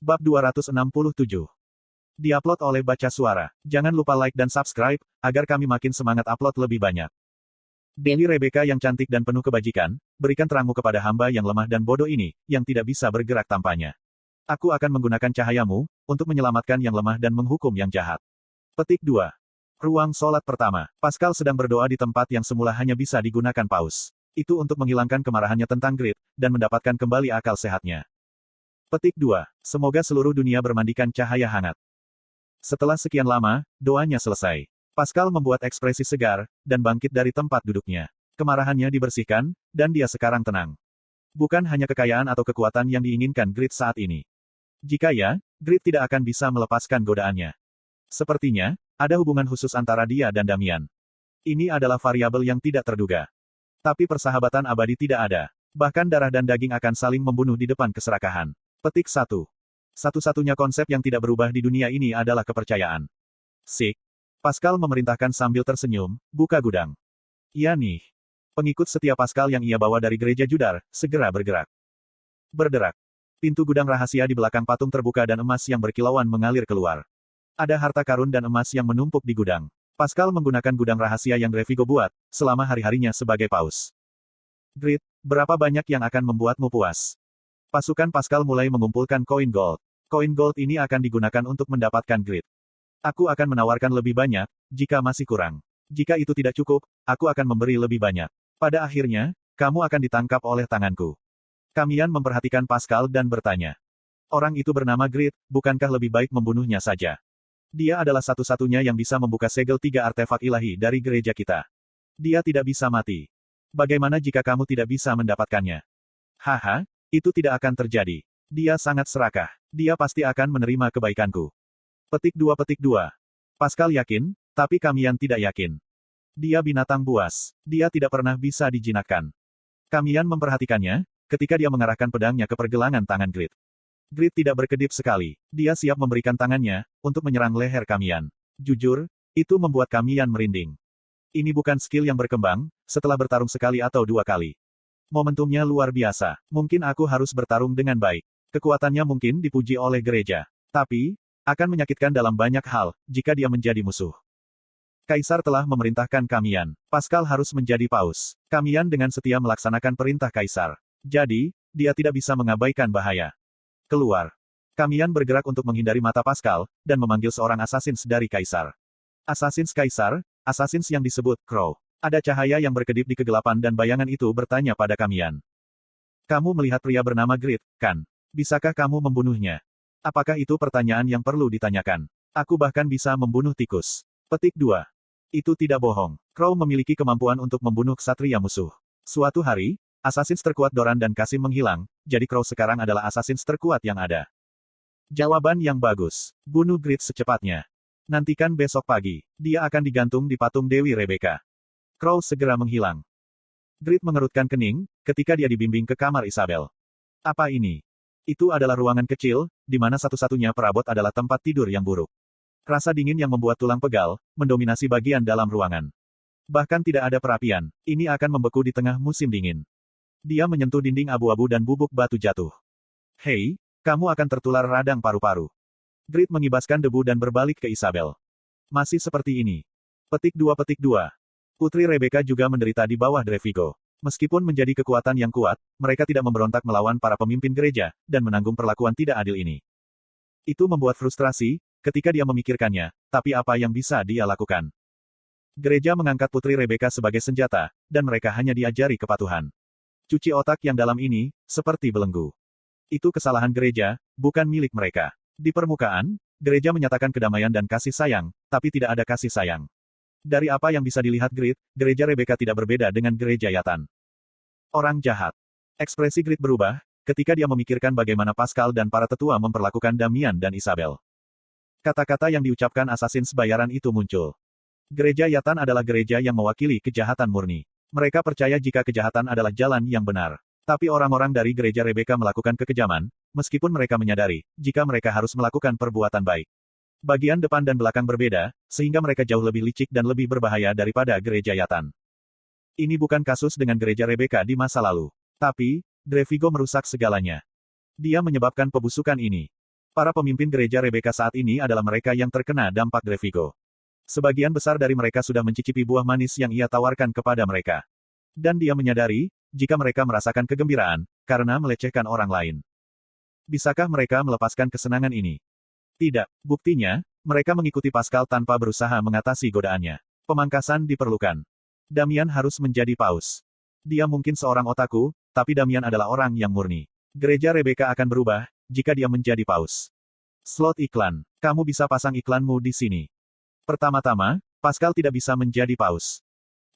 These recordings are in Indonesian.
Bab 267. Diupload oleh Baca Suara. Jangan lupa like dan subscribe, agar kami makin semangat upload lebih banyak. Dewi Rebeka yang cantik dan penuh kebajikan, berikan terangmu kepada hamba yang lemah dan bodoh ini, yang tidak bisa bergerak tanpanya. Aku akan menggunakan cahayamu, untuk menyelamatkan yang lemah dan menghukum yang jahat. Petik 2. Ruang sholat pertama. Pascal sedang berdoa di tempat yang semula hanya bisa digunakan paus. Itu untuk menghilangkan kemarahannya tentang Grid, dan mendapatkan kembali akal sehatnya. Petik 2. Semoga seluruh dunia bermandikan cahaya hangat. Setelah sekian lama, doanya selesai. Pascal membuat ekspresi segar, dan bangkit dari tempat duduknya. Kemarahannya dibersihkan, dan dia sekarang tenang. Bukan hanya kekayaan atau kekuatan yang diinginkan Grid saat ini. Jika ya, Grid tidak akan bisa melepaskan godaannya. Sepertinya, ada hubungan khusus antara dia dan Damian. Ini adalah variabel yang tidak terduga. Tapi persahabatan abadi tidak ada. Bahkan darah dan daging akan saling membunuh di depan keserakahan. Petik 1. Satu-satunya konsep yang tidak berubah di dunia ini adalah kepercayaan. Sik. Pascal memerintahkan sambil tersenyum, buka gudang. Iya nih. Pengikut setia Pascal yang ia bawa dari gereja Judar, segera bergerak. Berderak. Pintu gudang rahasia di belakang patung terbuka dan emas yang berkilauan mengalir keluar. Ada harta karun dan emas yang menumpuk di gudang. Pascal menggunakan gudang rahasia yang Drevigo buat, selama hari-harinya sebagai paus. Grid, berapa banyak yang akan membuatmu puas? Pasukan Pascal mulai mengumpulkan koin gold. Koin gold ini akan digunakan untuk mendapatkan Grid. Aku akan menawarkan lebih banyak, jika masih kurang. Jika itu tidak cukup, aku akan memberi lebih banyak. Pada akhirnya, kamu akan ditangkap oleh tanganku. Kamian memperhatikan Pascal dan bertanya. Orang itu bernama Grid, bukankah lebih baik membunuhnya saja? Dia adalah satu-satunya yang bisa membuka segel 3 artefak ilahi dari gereja kita. Dia tidak bisa mati. Bagaimana jika kamu tidak bisa mendapatkannya? Haha, itu tidak akan terjadi. Dia sangat serakah. Dia pasti akan menerima kebaikanku. Petik 2. Pascal yakin, tapi Kamian tidak yakin. Dia binatang buas. Dia tidak pernah bisa dijinakkan. Kamian memperhatikannya, ketika dia mengarahkan pedangnya ke pergelangan tangan Grid. Grid tidak berkedip sekali. Dia siap memberikan tangannya, untuk menyerang leher Kamian. Jujur, itu membuat Kamian merinding. Ini bukan skill yang berkembang, setelah bertarung sekali atau 2 kali. Momentumnya luar biasa. Mungkin aku harus bertarung dengan baik. Kekuatannya mungkin dipuji oleh gereja. Tapi, akan menyakitkan dalam banyak hal, jika dia menjadi musuh. Kaisar telah memerintahkan Kamian. Pascal harus menjadi paus. Kamian dengan setia melaksanakan perintah Kaisar. Jadi, dia tidak bisa mengabaikan bahaya. Keluar. Kamian bergerak untuk menghindari mata Pascal, dan memanggil seorang assassins dari Kaisar. Assassins Kaisar, assassins yang disebut Crow. Ada cahaya yang berkedip di kegelapan dan bayangan itu bertanya pada Kamian. Kamu melihat pria bernama Grid, kan? Bisakah kamu membunuhnya? Apakah itu pertanyaan yang perlu ditanyakan? Aku bahkan bisa membunuh tikus. Petik 2. Itu tidak bohong. Crow memiliki kemampuan untuk membunuh ksatria musuh. Suatu hari, assassins terkuat Doran dan Kasim menghilang, jadi Crow sekarang adalah assassins terkuat yang ada. Jawaban yang bagus. Bunuh Grid secepatnya. Nantikan besok pagi. Dia akan digantung di patung Dewi Rebeka. Crow segera menghilang. Grid mengerutkan kening, ketika dia dibimbing ke kamar Isabel. Apa ini? Itu adalah ruangan kecil, di mana satu-satunya perabot adalah tempat tidur yang buruk. Rasa dingin yang membuat tulang pegal, mendominasi bagian dalam ruangan. Bahkan tidak ada perapian, ini akan membeku di tengah musim dingin. Dia menyentuh dinding abu-abu dan bubuk batu jatuh. Hei, kamu akan tertular radang paru-paru. Grid mengibaskan debu dan berbalik ke Isabel. Masih seperti ini. Petik 2. Putri Rebeka juga menderita di bawah Drevigo. Meskipun menjadi kekuatan yang kuat, mereka tidak memberontak melawan para pemimpin gereja, dan menanggung perlakuan tidak adil ini. Itu membuat frustrasi, ketika dia memikirkannya, tapi apa yang bisa dia lakukan? Gereja mengangkat Putri Rebeka sebagai senjata, dan mereka hanya diajari kepatuhan. Cuci otak yang dalam ini, seperti belenggu. Itu kesalahan gereja, bukan milik mereka. Di permukaan, gereja menyatakan kedamaian dan kasih sayang, tapi tidak ada kasih sayang. Dari apa yang bisa dilihat Grid, gereja Rebeka tidak berbeda dengan gereja Yatan. Orang jahat. Ekspresi Grid berubah, ketika dia memikirkan bagaimana Pascal dan para tetua memperlakukan Damian dan Isabel. Kata-kata yang diucapkan assassins bayaran itu muncul. Gereja Yatan adalah gereja yang mewakili kejahatan murni. Mereka percaya jika kejahatan adalah jalan yang benar. Tapi orang-orang dari gereja Rebeka melakukan kekejaman, meskipun mereka menyadari, jika mereka harus melakukan perbuatan baik. Bagian depan dan belakang berbeda, sehingga mereka jauh lebih licik dan lebih berbahaya daripada gereja Yatan. Ini bukan kasus dengan gereja Rebeka di masa lalu. Tapi, Drevigo merusak segalanya. Dia menyebabkan pembusukan ini. Para pemimpin gereja Rebecca saat ini adalah mereka yang terkena dampak Drevigo. Sebagian besar dari mereka sudah mencicipi buah manis yang ia tawarkan kepada mereka. Dan dia menyadari, jika mereka merasakan kegembiraan, karena melecehkan orang lain. Bisakah mereka melepaskan kesenangan ini? Tidak. Buktinya, mereka mengikuti Pascal tanpa berusaha mengatasi godaannya. Pemangkasan diperlukan. Damian harus menjadi paus. Dia mungkin seorang otaku, tapi Damian adalah orang yang murni. Gereja Rebecca akan berubah, jika dia menjadi paus. Slot iklan. Kamu bisa pasang iklanmu di sini. Pertama-tama, Pascal tidak bisa menjadi paus.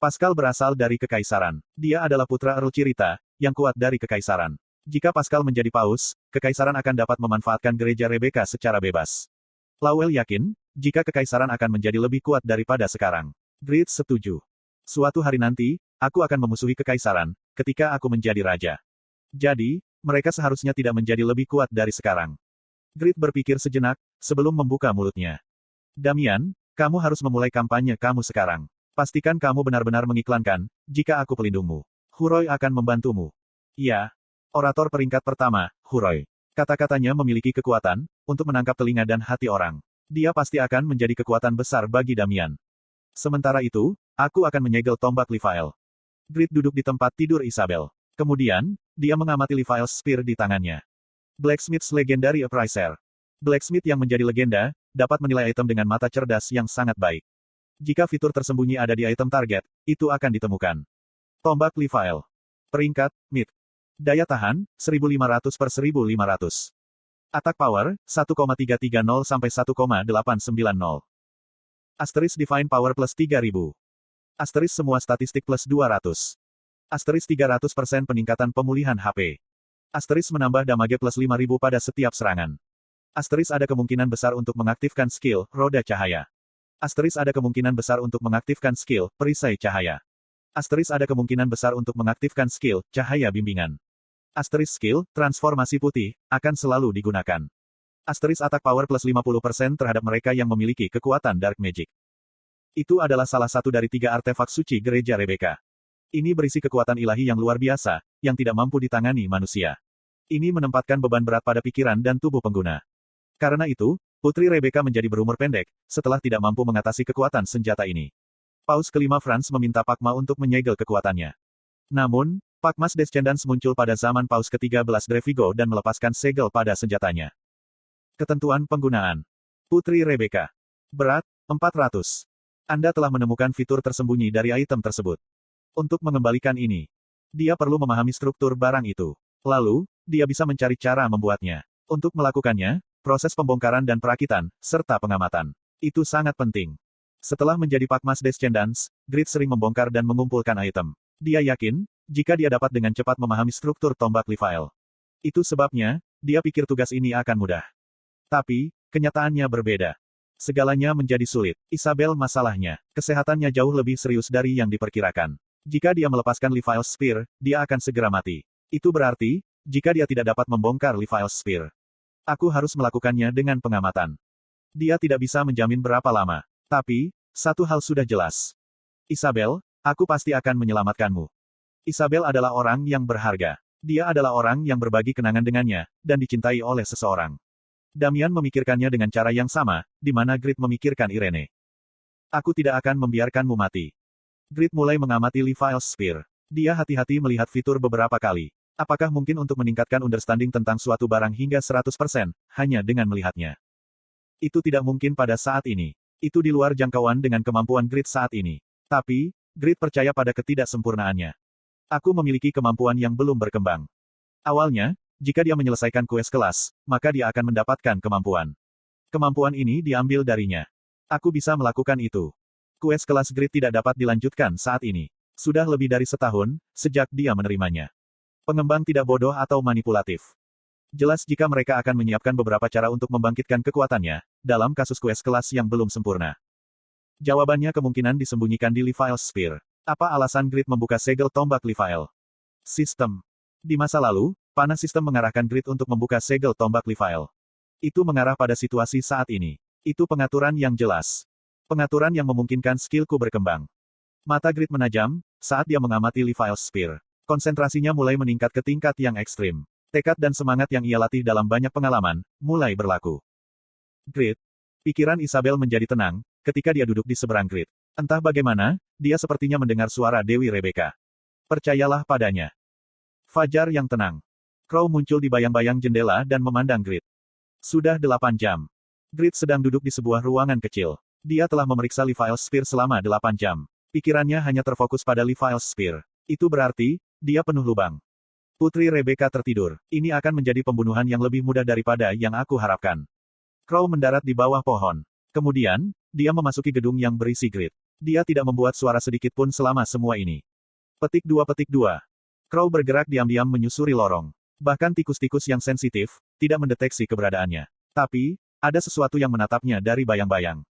Pascal berasal dari kekaisaran. Dia adalah putra Earl Cirita, yang kuat dari kekaisaran. Jika Pascal menjadi paus, kekaisaran akan dapat memanfaatkan gereja Rebecca secara bebas. Lowell yakin, jika kekaisaran akan menjadi lebih kuat daripada sekarang. Grid setuju. Suatu hari nanti, aku akan memusuhi kekaisaran, ketika aku menjadi raja. Jadi, mereka seharusnya tidak menjadi lebih kuat dari sekarang. Grid berpikir sejenak, sebelum membuka mulutnya. Damian, kamu harus memulai kampanye kamu sekarang. Pastikan kamu benar-benar mengiklankan, jika aku pelindungmu. Huroy akan membantumu. Ya. Orator peringkat pertama, Huroy. Kata-katanya memiliki kekuatan, untuk menangkap telinga dan hati orang. Dia pasti akan menjadi kekuatan besar bagi Damian. Sementara itu, aku akan menyegel tombak Leviel. Grid duduk di tempat tidur Isabel. Kemudian, dia mengamati Leviel's spear di tangannya. Blacksmith's Legendary Appraiser. Blacksmith yang menjadi legenda, dapat menilai item dengan mata cerdas yang sangat baik. Jika fitur tersembunyi ada di item target, itu akan ditemukan. Tombak Leviel. Peringkat, mid. Daya tahan, 1500 per 1500. Attack power, 1,330 sampai 1,890. Asterisk Divine Power plus 3000. Asterisk semua statistik plus 200. Asterisk 300% peningkatan pemulihan HP. Asterisk menambah damage plus 5000 pada setiap serangan. Asterisk ada kemungkinan besar untuk mengaktifkan skill, roda cahaya. Asterisk ada kemungkinan besar untuk mengaktifkan skill, perisai cahaya. Asterisk ada kemungkinan besar untuk mengaktifkan skill, cahaya bimbingan. Asterisk skill, transformasi putih, akan selalu digunakan. Asterisk attack power plus 50% terhadap mereka yang memiliki kekuatan dark magic. Itu adalah salah satu dari 3 artefak suci gereja Rebecca. Ini berisi kekuatan ilahi yang luar biasa, yang tidak mampu ditangani manusia. Ini menempatkan beban berat pada pikiran dan tubuh pengguna. Karena itu, Putri Rebecca menjadi berumur pendek, setelah tidak mampu mengatasi kekuatan senjata ini. Paus kelima Franz meminta Pakma untuk menyegel kekuatannya. Namun, Pakmas Descendants muncul pada zaman Paus ke-13 Drevigo dan melepaskan segel pada senjatanya. Ketentuan penggunaan. Putri Rebecca. Berat, 400. Anda telah menemukan fitur tersembunyi dari item tersebut. Untuk mengembalikan ini, dia perlu memahami struktur barang itu. Lalu, dia bisa mencari cara membuatnya. Untuk melakukannya, proses pembongkaran dan perakitan, serta pengamatan. Itu sangat penting. Setelah menjadi Pakmas Descendants, Grid sering membongkar dan mengumpulkan item. Dia yakin, jika dia dapat dengan cepat memahami struktur tombak Leviel. Itu sebabnya, dia pikir tugas ini akan mudah. Tapi, kenyataannya berbeda. Segalanya menjadi sulit. Isabel masalahnya, kesehatannya jauh lebih serius dari yang diperkirakan. Jika dia melepaskan Leviel's Spear, dia akan segera mati. Itu berarti, jika dia tidak dapat membongkar Leviel's Spear, aku harus melakukannya dengan pengamatan. Dia tidak bisa menjamin berapa lama. Tapi, satu hal sudah jelas. Isabel, aku pasti akan menyelamatkanmu. Isabel adalah orang yang berharga. Dia adalah orang yang berbagi kenangan dengannya, dan dicintai oleh seseorang. Damian memikirkannya dengan cara yang sama, di mana Grid memikirkan Irene. Aku tidak akan membiarkanmu mati. Grid mulai mengamati Leviel's Spear. Dia hati-hati melihat fitur beberapa kali. Apakah mungkin untuk meningkatkan understanding tentang suatu barang hingga 100%, hanya dengan melihatnya? Itu tidak mungkin pada saat ini. Itu di luar jangkauan dengan kemampuan Grid saat ini. Tapi, Grid percaya pada ketidaksempurnaannya. Aku memiliki kemampuan yang belum berkembang. Awalnya, jika dia menyelesaikan kues kelas, maka dia akan mendapatkan kemampuan. Kemampuan ini diambil darinya. Aku bisa melakukan itu. Kues kelas Grid tidak dapat dilanjutkan saat ini. Sudah lebih dari setahun, sejak dia menerimanya. Pengembang tidak bodoh atau manipulatif. Jelas jika mereka akan menyiapkan beberapa cara untuk membangkitkan kekuatannya, dalam kasus kues kelas yang belum sempurna. Jawabannya kemungkinan disembunyikan di Leviel's Spear. Apa alasan Grid membuka segel tombak Leviel? Sistem. Di masa lalu, panah sistem mengarahkan Grid untuk membuka segel tombak Leviel. Itu mengarah pada situasi saat ini. Itu pengaturan yang jelas. Pengaturan yang memungkinkan skillku berkembang. Mata Grid menajam, saat dia mengamati Leviel's Spear. Konsentrasinya mulai meningkat ke tingkat yang ekstrim. Tekad dan semangat yang ia latih dalam banyak pengalaman, mulai berlaku. Grit. Pikiran Isabel menjadi tenang, ketika dia duduk di seberang Grit. Entah bagaimana, dia sepertinya mendengar suara Dewi Rebecca. Percayalah padanya. Fajar yang tenang. Crow muncul di bayang-bayang jendela dan memandang Grit. Sudah 8 jam. Grit sedang duduk di sebuah ruangan kecil. Dia telah memeriksa Levi's Spear selama 8 jam. Pikirannya hanya terfokus pada Levi's Spear. Itu berarti, dia penuh lubang. Putri Rebecca tertidur. Ini akan menjadi pembunuhan yang lebih mudah daripada yang aku harapkan. Crow mendarat di bawah pohon. Kemudian, dia memasuki gedung yang berisi Grit. Dia tidak membuat suara sedikit pun selama semua ini. Petik 2. Crow bergerak diam-diam menyusuri lorong. Bahkan tikus-tikus yang sensitif, tidak mendeteksi keberadaannya. Tapi, ada sesuatu yang menatapnya dari bayang-bayang.